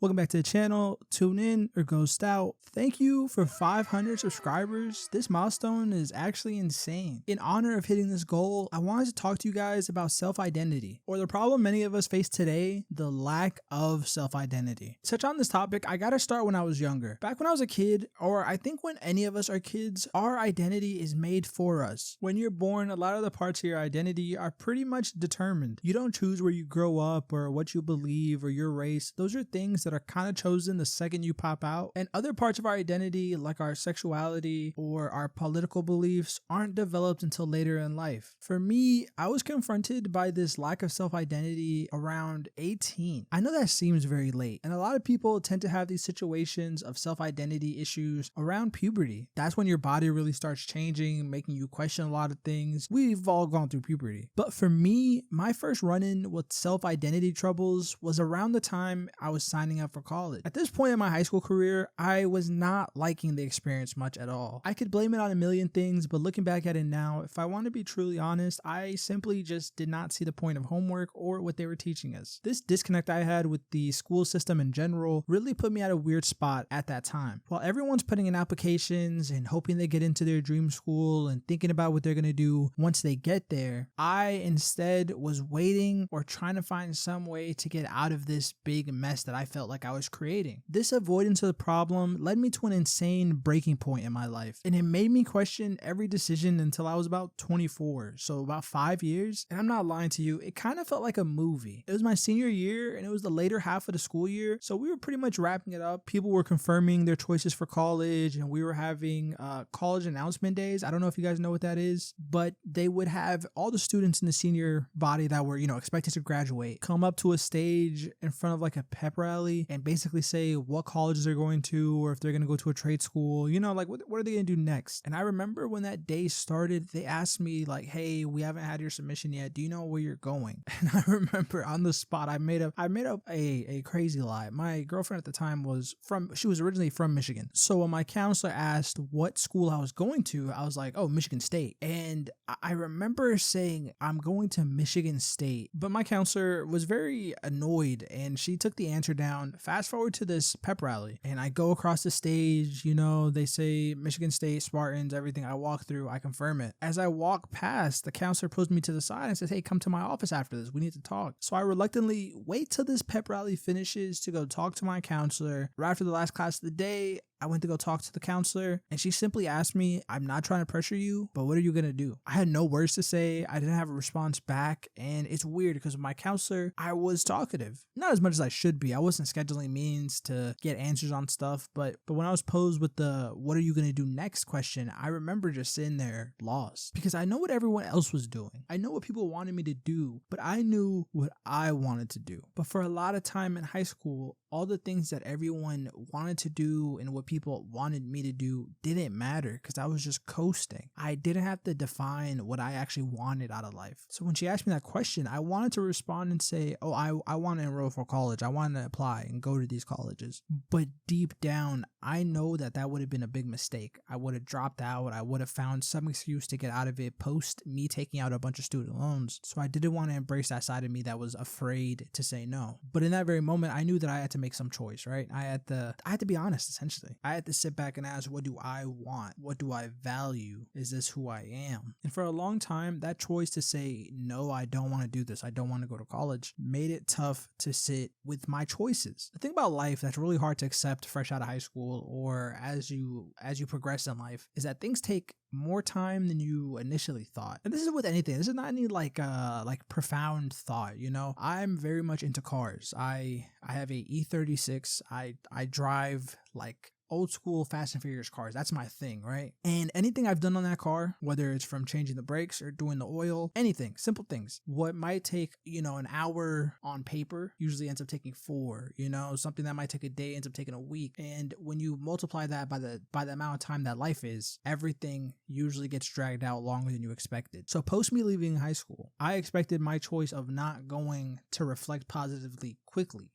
Welcome back to the channel. Tune in or ghost out. Thank you for 500 subscribers. This milestone is actually insane. In honor of hitting this goal, I wanted to talk to you guys about self-identity, or the problem many of us face today, the lack of self-identity. To touch on this topic, I gotta start when I was younger. Back when I was a kid, or I think when any of us are kids, our identity is made for us. When you're born, a lot of the parts of your identity are pretty much determined. You don't choose where you grow up or what you believe or your race. Those are things that are kind of chosen the second you pop out. And other parts of our identity, like our sexuality or our political beliefs, aren't developed until later in life. For me, I was confronted by this lack of self-identity around 18. I know that seems very late, and a lot of people tend to have these situations of self-identity issues around puberty. That's when your body really starts changing, making you question a lot of things. We've all gone through puberty. But for me, my first run-in with self-identity troubles was around the time I was signing up for college. At this point in my high school career, I was not liking the experience much at all. I could blame it on a million things, but looking back at it now, if I want to be truly honest, I simply just did not see the point of homework or what they were teaching us. This disconnect I had with the school system in general really put me at a weird spot at that time. While everyone's putting in applications and hoping they get into their dream school and thinking about what they're going to do once they get there, I instead was waiting or trying to find some way to get out of this big mess that I felt like I was creating. This avoidance of the problem led me to an insane breaking point in my life, and it made me question every decision until I was about 24, so about 5 years. And I'm not lying to you, it kind of felt like a movie. It was my senior year and it was the later half of the school year, so we were pretty much wrapping it up. People were confirming their choices for college, and we were having college announcement days. I don't know if you guys know what that is, but they would have all the students in the senior body that were, expected to graduate come up to a stage in front of like a pep rally and basically say what colleges they're going to, or if they're going to go to a trade school, like what are they going to do next? And I remember when that day started, they asked me like, hey, we haven't had your submission yet. Do you know where you're going? And I remember on the spot, I made up a crazy lie. My girlfriend at the time she was originally from Michigan. So when my counselor asked what school I was going to, I was like, oh, Michigan State. And I remember saying, I'm going to Michigan State. But my counselor was very annoyed and she took the answer down. Fast forward to this pep rally and I go across the stage, they say Michigan State, Spartans, everything. I walk through, I confirm it. As I walk past, the counselor pulls me to the side and says, hey, come to my office after this. We need to talk. So I reluctantly wait till this pep rally finishes to go talk to my counselor. Right after the last class of the day, I went to go talk to the counselor and she simply asked me, I'm not trying to pressure you, but what are you going to do? I had no words to say. I didn't have a response back. And it's weird because with my counselor, I was talkative. Not as much as I should be. I wasn't scheduling meetings to get answers on stuff. But when I was posed with the what are you going to do next question, I remember just sitting there lost because I know what everyone else was doing. I know what people wanted me to do, but I knew what I wanted to do. But for a lot of time in high school, all the things that everyone wanted to do and what people wanted me to do didn't matter because I was just coasting. I didn't have to define what I actually wanted out of life. So when she asked me that question, I wanted to respond and say, oh, I want to enroll for college. I want to apply and go to these colleges. But deep down, I know that would have been a big mistake. I would have dropped out. I would have found some excuse to get out of it post me taking out a bunch of student loans. So I didn't want to embrace that side of me that was afraid to say no. But in that very moment, I knew that I had to make some choice, right? I had to be honest, essentially. I had to sit back and ask, what do I want? What do I value? Is this who I am? And for a long time, that choice to say, no, I don't want to do this. I don't want to go to college, made it tough to sit with my choices. The thing about life that's really hard to accept fresh out of high school or as you progress in life is that things take more time than you initially thought. And this is with anything. This is not any like profound thought, I'm very much into cars. I have a E36. I drive like old school Fast and Furious cars. That's my thing, right? And anything I've done on that car, whether it's from changing the brakes or doing the oil, anything, simple things. What might take, an hour on paper usually ends up taking 4, something that might take a day ends up taking a week. And when you multiply that by the amount of time that life is, everything usually gets dragged out longer than you expected. So post me leaving high school, I expected my choice of not going to reflect positively quickly,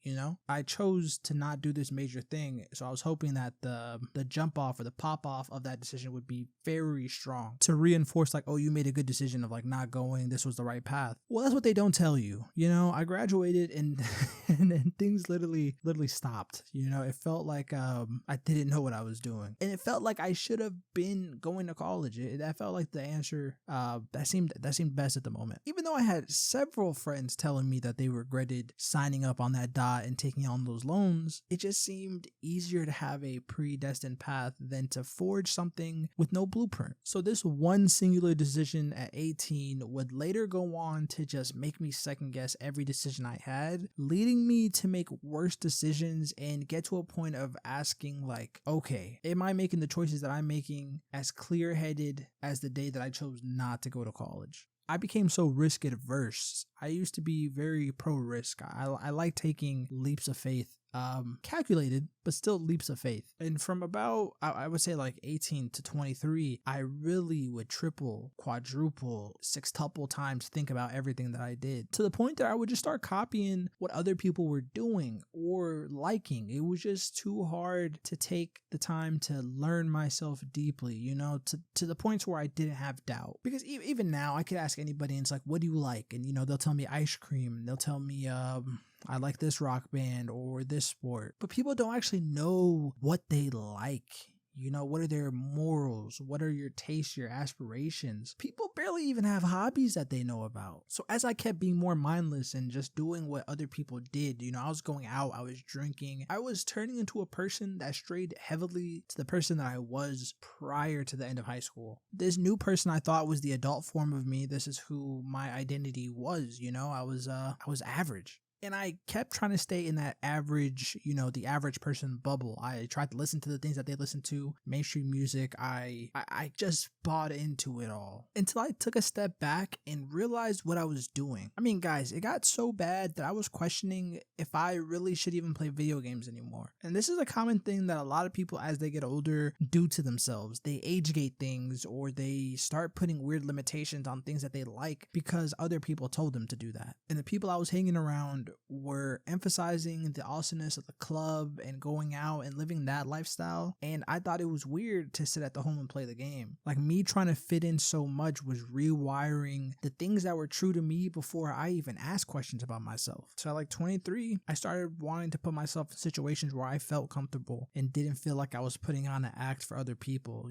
I chose to not do this major thing, so I was hoping that the jump off or the pop off of that decision would be very strong to reinforce like, oh, you made a good decision of like not going, this was the right path. Well, that's what they don't tell you. I graduated and and then things literally stopped. It felt like I didn't know what I was doing, and it felt like I should have been going to college. That felt like the answer that seemed best at the moment, even though I had several friends telling me that they regretted signing up on that dot and taking on those loans. It just seemed easier to have a predestined path than to forge something with no blueprint. So this one singular decision at 18 would later go on to just make me second guess every decision I had, leading me to make worse decisions and get to a point of asking like, okay, am I making the choices that I'm making as clear-headed as the day that I chose not to go to college? I became so risk adverse. I used to be very pro risk. I like taking leaps of faith. Calculated, but still leaps of faith. And from about, I would say like 18 to 23, I really would triple, quadruple, sextuple times think about everything that I did, to the point that I would just start copying what other people were doing or liking. It was just too hard to take the time to learn myself deeply, to the points where I didn't have doubt. Because even now I could ask anybody and it's like, what do you like? And they'll tell me ice cream, and they'll tell me I like this rock band or this sport, but people don't actually know what they like. What are their morals? What are your tastes, your aspirations? People barely even have hobbies that they know about. So as I kept being more mindless and just doing what other people did, I was going out, I was drinking, I was turning into a person that strayed heavily to the person that I was prior to the end of high school. This new person I thought was the adult form of me. This is who my identity was. I was average. And I kept trying to stay in that average, the average person bubble. I tried to listen to the things that they listen to, mainstream music. I just bought into it all until I took a step back and realized what I was doing. I mean, guys, it got so bad that I was questioning if I really should even play video games anymore. And this is a common thing that a lot of people, as they get older, do to themselves. They age gate things, or they start putting weird limitations on things that they like because other people told them to do that. And the people I was hanging around were emphasizing the awesomeness of the club and going out and living that lifestyle, and I thought it was weird to sit at the home and play the game. Like, me trying to fit in so much was rewiring the things that were true to me before I even asked questions about myself. So at like 23, I started wanting to put myself in situations where I felt comfortable and didn't feel like I was putting on an act for other people,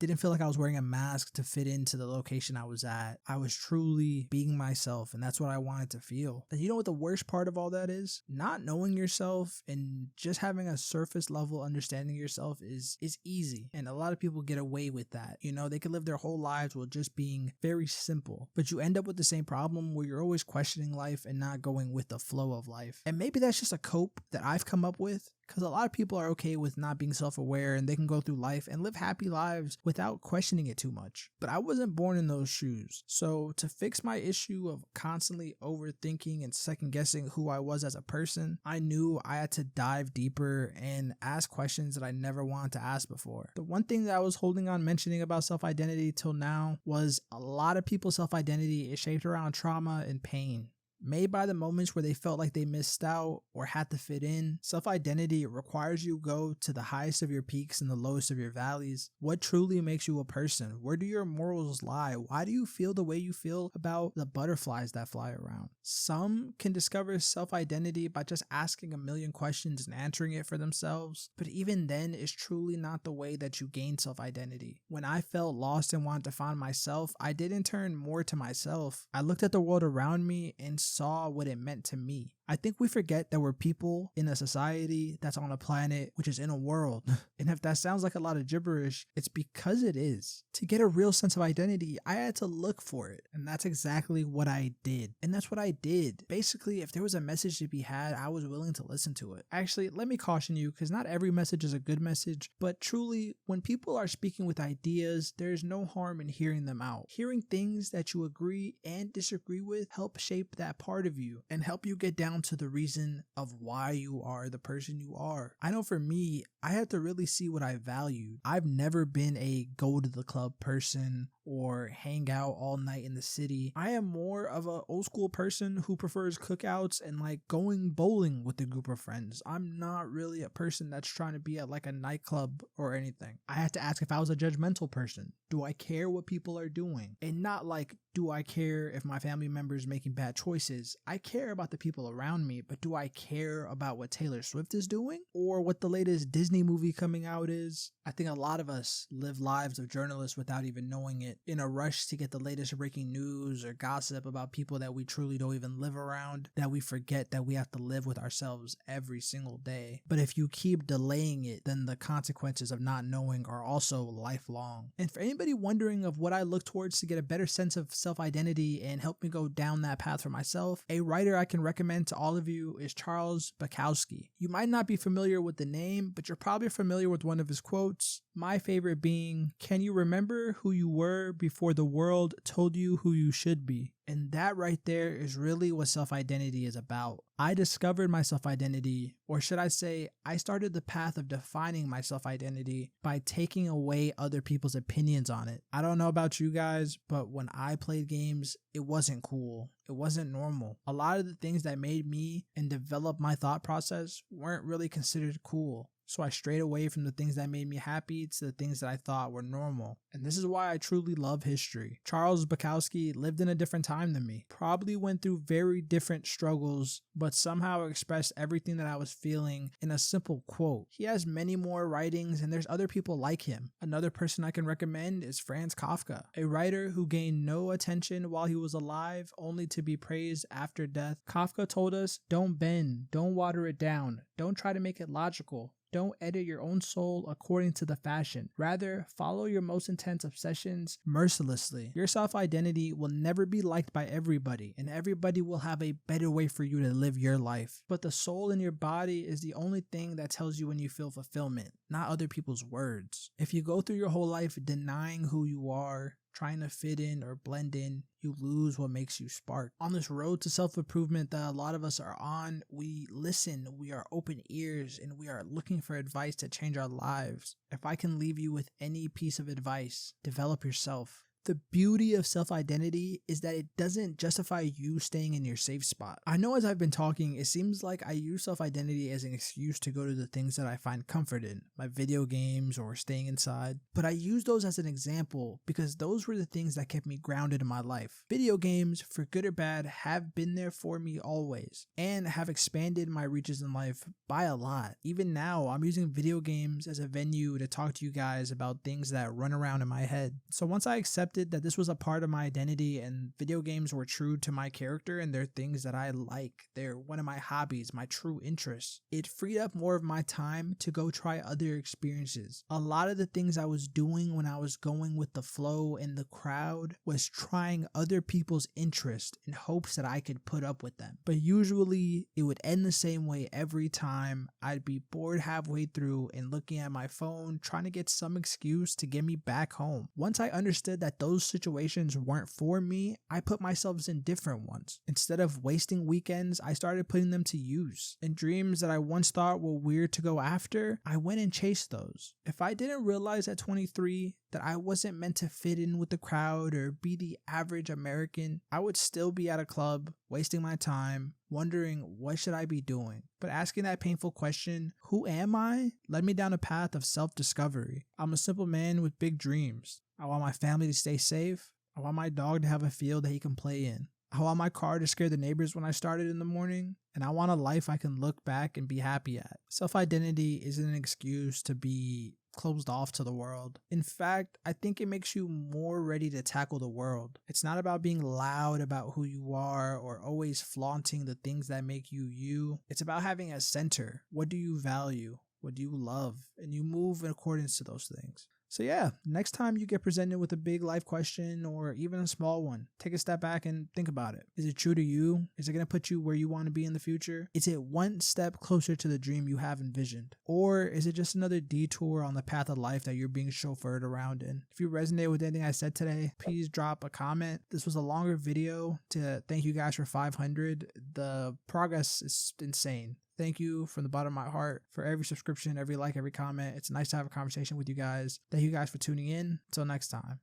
didn't feel like I was wearing a mask to fit into the location I was at. I was truly being myself, and that's what I wanted to feel. And you know what the worst part of all that is? Not knowing yourself and just having a surface level understanding yourself is easy, and a lot of people get away with that. They can live their whole lives with just being very simple, but you end up with the same problem where you're always questioning life and not going with the flow of life. And maybe that's just a cope that I've come up with, because a lot of people are okay with not being self-aware and they can go through life and live happy lives without questioning it too much. But I wasn't born in those shoes. So to fix my issue of constantly overthinking and second guessing who I was as a person, I knew I had to dive deeper and ask questions that I never wanted to ask before. The one thing that I was holding on mentioning about self-identity till now was a lot of people's self-identity is shaped around trauma and pain. Made by the moments where they felt like they missed out or had to fit in. Self-identity requires you go to the highest of your peaks and the lowest of your valleys. What truly makes you a person? Where do your morals lie? Why do you feel the way you feel about the butterflies that fly around? Some can discover self-identity by just asking a million questions and answering it for themselves, but even then, it's truly not the way that you gain self-identity. When I felt lost and wanted to find myself, I didn't turn more to myself. I looked at the world around me and saw what it meant to me. I think we forget that we're people in a society that's on a planet which is in a world. And if that sounds like a lot of gibberish, it's because it is. To get a real sense of identity, I had to look for it. And that's exactly what I did. And that's what I did. Basically, if there was a message to be had, I was willing to listen to it. Actually, let me caution you, because not every message is a good message, but truly, when people are speaking with ideas, there's no harm in hearing them out. Hearing things that you agree and disagree with help shape that part of you and help you get down to the reason of why you are the person you are. I know for me, I had to really see what I valued. I've never been a go to the club person or hang out all night in the city. I am more of an old school person who prefers cookouts and like going bowling with a group of friends. I'm not really a person that's trying to be at like a nightclub or anything. I had to ask if I was a judgmental person. Do I care what people are doing? And not like, do I care if my family members making bad choices? I care about the people around me, but do I care about what Taylor Swift is doing or what the latest Disney movie coming out is? I think a lot of us live lives of journalists without even knowing it, in a rush to get the latest breaking news or gossip about people that we truly don't even live around, that we forget that we have to live with ourselves every single day. But if you keep delaying it, then the consequences of not knowing are also lifelong. And for anybody wondering of what I look towards to get a better sense of self-identity and help me go down that path for myself, a writer I can recommend to all of you is Charles Bukowski. You might not be familiar with the name, but you're probably familiar with one of his quotes. My favorite being, "Can you remember who you were before the world told you who you should be?" And that right there is really what self-identity is about. I discovered my self-identity, or should I say, I started the path of defining my self-identity by taking away other people's opinions on it. I don't know about you guys, but when I played games, it wasn't cool. It wasn't normal. A lot of the things that made me and developed my thought process weren't really considered cool. So I strayed away from the things that made me happy to the things that I thought were normal. And this is why I truly love history. Charles Bukowski lived in a different time than me, probably went through very different struggles, but somehow expressed everything that I was feeling in a simple quote. He has many more writings and there's other people like him. Another person I can recommend is Franz Kafka, a writer who gained no attention while he was alive, only to be praised after death. Kafka told us, don't bend, don't water it down, don't try to make it logical. Don't edit your own soul according to the fashion. Rather, follow your most intense obsessions mercilessly. Your self-identity will never be liked by everybody, and everybody will have a better way for you to live your life. But the soul in your body is the only thing that tells you when you feel fulfillment, not other people's words. If you go through your whole life denying who you are, trying to fit in or blend in, you lose what makes you spark. On this road to self-improvement that a lot of us are on, we listen, we are open ears, and we are looking for advice to change our lives. If I can leave you with any piece of advice, develop yourself. The beauty of self-identity is that it doesn't justify you staying in your safe spot. I know as I've been talking, it seems like I use self-identity as an excuse to go to the things that I find comfort in, my video games or staying inside. But I use those as an example because those were the things that kept me grounded in my life. Video games, for good or bad, have been there for me always and have expanded my reaches in life by a lot. Even now, I'm using video games as a venue to talk to you guys about things that run around in my head. So once I accepted that this was a part of my identity and video games were true to my character and they're things that I like, they're one of my hobbies, my true interests, it freed up more of my time to go try other experiences. A lot of the things I was doing when I was going with the flow and the crowd was trying other people's interest in hopes that I could put up with them. But usually it would end the same way every time. I'd be bored halfway through and looking at my phone trying to get some excuse to get me back home. Once I understood that those situations weren't for me, I put myself in different ones. Instead of wasting weekends, I started putting them to use. And dreams that I once thought were weird to go after, I went and chased those. If I didn't realize at 23 that I wasn't meant to fit in with the crowd or be the average American, I would still be at a club, wasting my time, wondering what should I be doing. But asking that painful question, who am I, led me down a path of self-discovery. I'm a simple man with big dreams. I want my family to stay safe. I want my dog to have a field that he can play in. I want my car to scare the neighbors when I started in the morning. And I want a life I can look back and be happy at. Self-identity isn't an excuse to be closed off to the world. In fact, I think it makes you more ready to tackle the world. It's not about being loud about who you are or always flaunting the things that make you you. It's about having a center. What do you value? What do you love? And you move in accordance to those things. So yeah, next time you get presented with a big life question or even a small one, take a step back and think about it. Is it true to you? Is it going to put you where you want to be in the future? Is it one step closer to the dream you have envisioned? Or is it just another detour on the path of life that you're being chauffeured around in? If you resonate with anything I said today, please drop a comment. This was a longer video to thank you guys for 500. The progress is insane. Thank you from the bottom of my heart for every subscription, every like, every comment. It's nice to have a conversation with you guys. Thank you guys for tuning in. Until next time.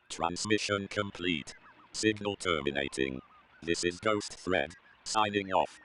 Transmission complete. Signal terminating. This is Ghost Thread, signing off.